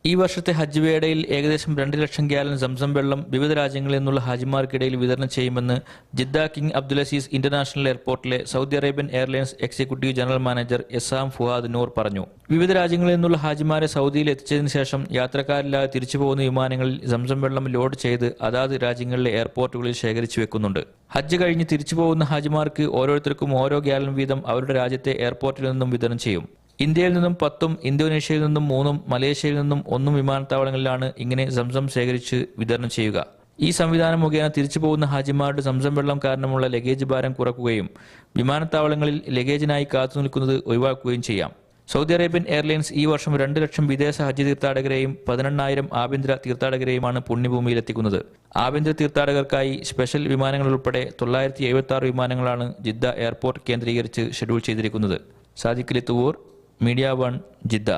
ഈ വർഷത്തെ ഹജ്ജ് വേളയിൽ ഏകദേശം 2 ലക്ഷം ഗ്യാലൻ സംസം വെള്ളം വിവിധ രാജ്യങ്ങളിൽ നിന്നുള്ള ഹാജിമാർക്കിടയിൽ വിതരണം ചെയ്യുമെന്ന് ജിദ്ദ കിങ് അബ്ദുലസീസ് ഇന്റർനാഷണൽ എയർപോർട്ടിലെ Saudi Arabian Airlines executive general manager Esam Fuhad Noor പറഞ്ഞു. വിവിധ രാജ്യങ്ങളിൽ നിന്നുള്ള ഹാജിമാരെ സൗദിയിൽ എത്തിച്ചതിനു ശേഷം യാത്രക്കാരില്ലാതെ തിരിച്ചുപോകുന്ന വിമാനങ്ങളിൽ സംസം വെള്ളം ലോഡ് ചെയ്ത് അതാത് രാജ്യങ്ങളിലെ എയർപോർട്ടുകളിൽ ശേഖരിച്ചു വെക്കുന്നുണ്ട്. ഹജ്ജ് കഴിഞ്ഞ് തിരിച്ചുപോകുന്ന ഹാജിമാർക്ക് ഓരോരുത്തർക്കും ഓരോ ഗ്യാലൻ വീതം അവരുടെ രാജ്യത്തെ എയർപോർട്ടിൽ നിന്നും വിതരണം ചെയ്യും. ഇന്ത്യയിൽ നിന്നും 10ഉം ഇന്തോനേഷ്യയിൽ നിന്നും 3ഉം മലേഷ്യയിൽ നിന്നും 1 വിമാനത്താവളങ്ങളിലാണ് ഇങ്ങനെ സംസം ശേഖരിച്ച് വിതരണം ചെയ്യുക. ഈ സംവിധാനം മുഖേന തിരിച്ചു പോകുന്ന ഹാജിമാരുടെ സംസം വെള്ളം കാരണമുള്ള ലഗേജ് ഭാരം കുറക്കുകയും വിമാനത്താവളങ്ങളിൽ ലഗേജിനായി കാത്തുനിൽക്കുന്നത് ഒഴിവാക്കുകയും ചെയ്യാം. സൗദി അറേബ്യൻ എയർലൈൻസ് ഈ വർഷം 2 ലക്ഷം വിദേശ ഹജ്ജ് തീർത്ഥാടകരെയും 18,000 ആഭ്യന്തര തീർത്ഥാടകരെയുമാണ് പുണ്യഭൂമിയിൽ എത്തിക്കുന്നത്. ആഭ്യന്തര തീർത്ഥാടകർക്കായി സ്പെഷ്യൽ വിമാനങ്ങൾ ഉൾപ്പെടെ 976 വിമാനങ്ങളാണ് ജിദ്ദ എയർപോർട്ട് കേന്ദ്രീകരിച്ച് ഷെഡ്യൂൾ ചെയ്തിരിക്കുന്നത്. Sadiq Ali Thuvur, media 1, Jeddah.